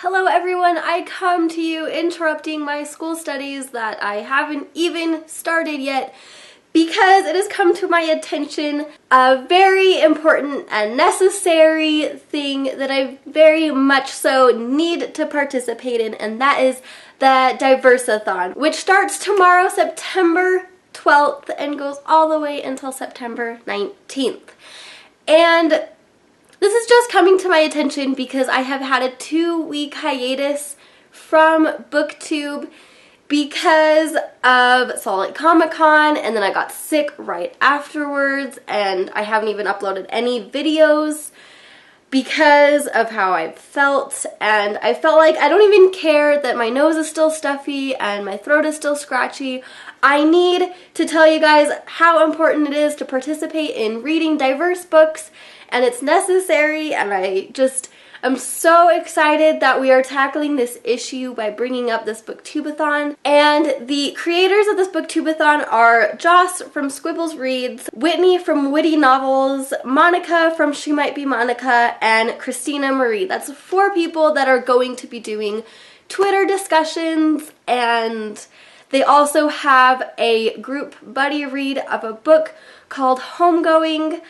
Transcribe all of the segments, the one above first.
Hello everyone, I come to you interrupting my school studies that I haven't even started yet because it has come to my attention a very important and necessary thing that I very much so need to participate in, and that is the DiverseAthon, which starts tomorrow, September 12th, and goes all the way until September 19th. And this is just coming to my attention because I have had a 2-week hiatus from BookTube because of Salt Lake Comic Con, and then I got sick right afterwards, and I haven't even uploaded any videos because of how I felt, and I felt like I don't even care that my nose is still stuffy and my throat is still scratchy. I need to tell you guys how important it is to participate in reading diverse books, and it's necessary, and I'm so excited that we are tackling this issue by bringing up this BookTubeathon. And the creators of this BookTubeathon are Joss from Squibbles Reads, Whitney from Witty Novels, Monica from She Might Be Monica, and Christina Marie. That's 4 people that are going to be doing Twitter discussions, and they also have a group buddy read of a book called Homegoing.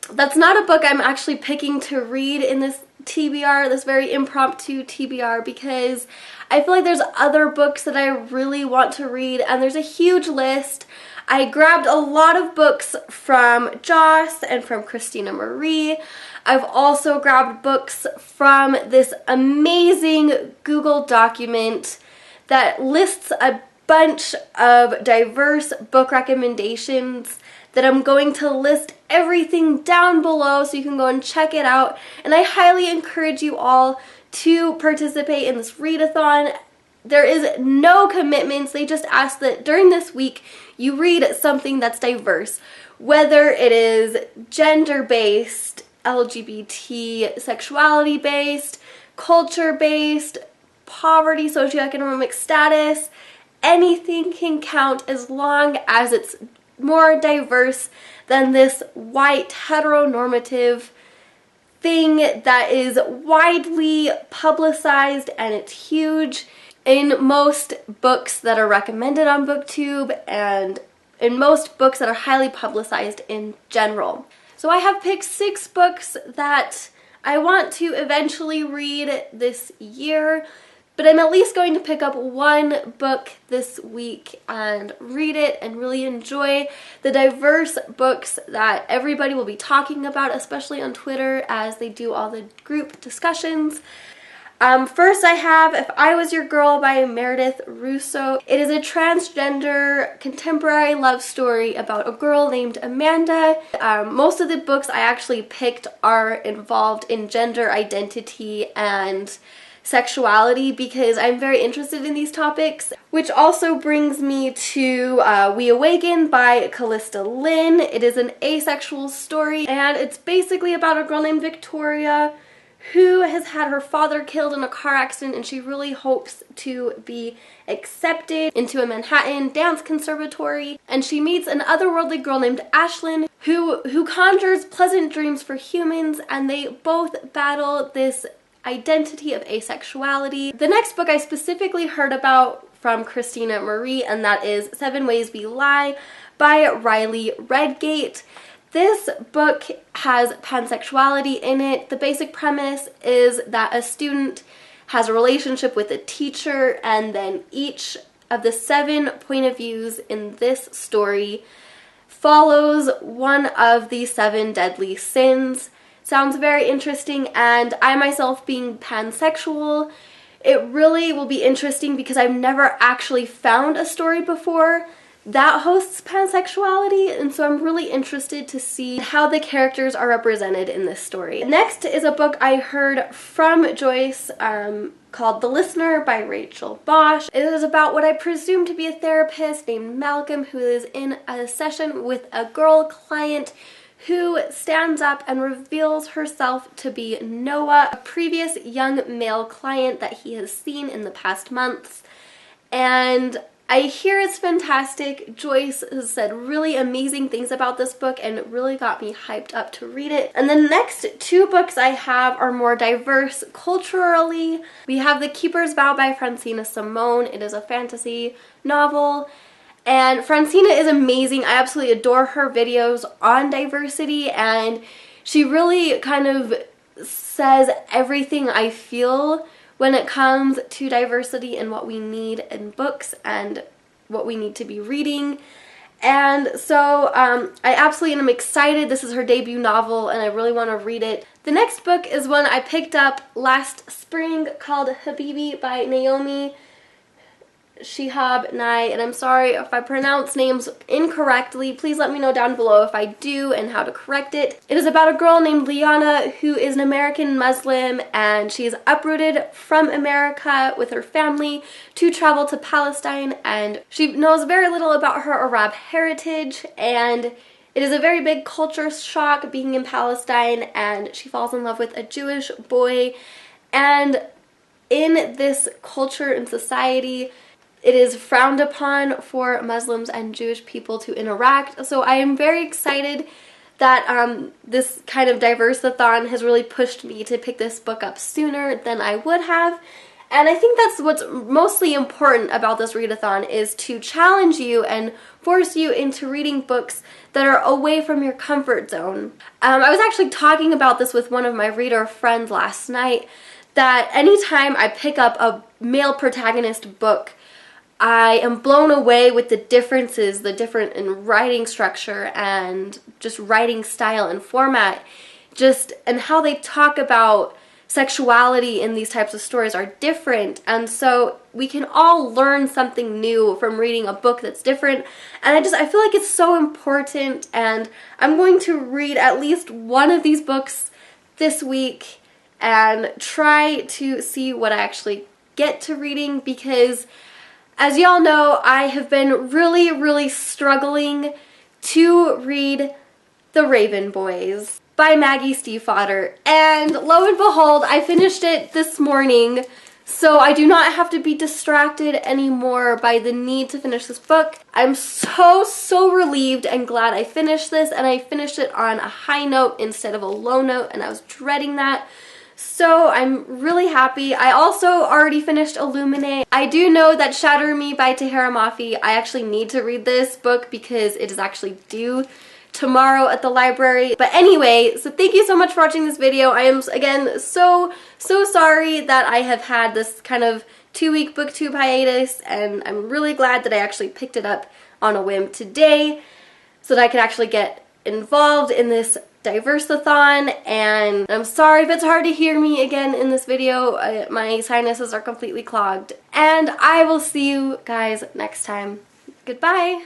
That's not a book I'm actually picking to read in this TBR, this very impromptu TBR, because I feel like there's other books that I really want to read, and there's a huge list. I grabbed a lot of books from Joss and from Christina Marie. I've also grabbed books from this amazing Google document that lists a bunch of diverse book recommendations that I'm going to list everything down below so you can go and check it out. And I highly encourage you all to participate in this readathon. There is no commitments. They just ask that during this week you read something that's diverse, whether it is gender-based, LGBT, sexuality-based, culture-based, poverty, socioeconomic status. Anything can count as long as it's more diverse than this white heteronormative thing that is widely publicized, and it's huge in most books that are recommended on BookTube and in most books that are highly publicized in general. So I have picked 6 books that I want to eventually read this year, but I'm at least going to pick up 1 book this week and read it and really enjoy the diverse books that everybody will be talking about, especially on Twitter as they do all the group discussions. First I have If I Was Your Girl by Meredith Russo. It is a transgender contemporary love story about a girl named Amanda. Most of the books I actually picked are involved in gender identity and sexuality because I'm very interested in these topics, which also brings me to We Awaken by Calista Lynne. It is an asexual story, and it's basically about a girl named Victoria who has had her father killed in a car accident, and she really hopes to be accepted into a Manhattan dance conservatory, and she meets an otherworldly girl named Ashlyn who conjures pleasant dreams for humans, and they both battle this identity of asexuality. The next book I specifically heard about from Christina Marie, and that is 7 Ways We Lie by Riley Redgate. This book has pansexuality in it. The basic premise is that a student has a relationship with a teacher, and then each of the 7 point of views in this story follows one of the 7 deadly sins. Sounds very interesting, and I myself being pansexual, it really will be interesting because I've never actually found a story before that hosts pansexuality, and so I'm really interested to see how the characters are represented in this story. Next is a book I heard from Joyce called The Listener by Rachel Bosch. It is about what I presume to be a therapist named Malcolm who is in a session with a girl client who stands up and reveals herself to be Noah, a previous young male client that he has seen in the past months. And I hear it's fantastic. Joyce has said really amazing things about this book and it really got me hyped up to read it. And the next two books I have are more diverse culturally. We have The Keeper's Vow by Francina Simone. It is a fantasy novel. And Francina is amazing. I absolutely adore her videos on diversity, and she really kind of says everything I feel when it comes to diversity and what we need in books and what we need to be reading. And so I absolutely am excited. This is her debut novel and I really want to read it. The next book is one I picked up last spring called Habibi by Naomi, Shihab, and I'm sorry if I pronounce names incorrectly. Please let me know down below if I do and how to correct it. It is about a girl named Liana who is an American Muslim, and she is uprooted from America with her family to travel to Palestine, and she knows very little about her Arab heritage, and it is a very big culture shock being in Palestine, and she falls in love with a Jewish boy. And in this culture and society, it is frowned upon for Muslims and Jewish people to interact. So I am very excited that this kind of DiverseAthon has really pushed me to pick this book up sooner than I would have. And I think that's what's mostly important about this readathon, is to challenge you and force you into reading books that are away from your comfort zone. I was actually talking about this with one of my reader friends last night, that anytime I pick up a male protagonist book, I am blown away with the differences, the different in writing structure and just writing style and format, and how they talk about sexuality in these types of stories are different. And so we can all learn something new from reading a book that's different. And I feel like it's so important, and I'm going to read at least one of these books this week and try to see what I actually get to reading, because as y'all know, I have been really struggling to read The Raven Boys by Maggie Stiefvater, and lo and behold, I finished it this morning, so I do not have to be distracted anymore by the need to finish this book. I'm so relieved and glad I finished this, and I finished it on a high note instead of a low note, and I was dreading that. So I'm really happy. I also already finished Illuminate. I do know that Shatter Me by Tahira Mafi, I actually need to read this book because it is actually due tomorrow at the library. But anyway, so thank you so much for watching this video. I am, again, so sorry that I have had this kind of 2-week booktube hiatus, and I'm really glad that I actually picked it up on a whim today so that I could actually get involved in this DiverseAthon. And I'm sorry if it's hard to hear me again in this video. My sinuses are completely clogged. And I will see you guys next time. Goodbye!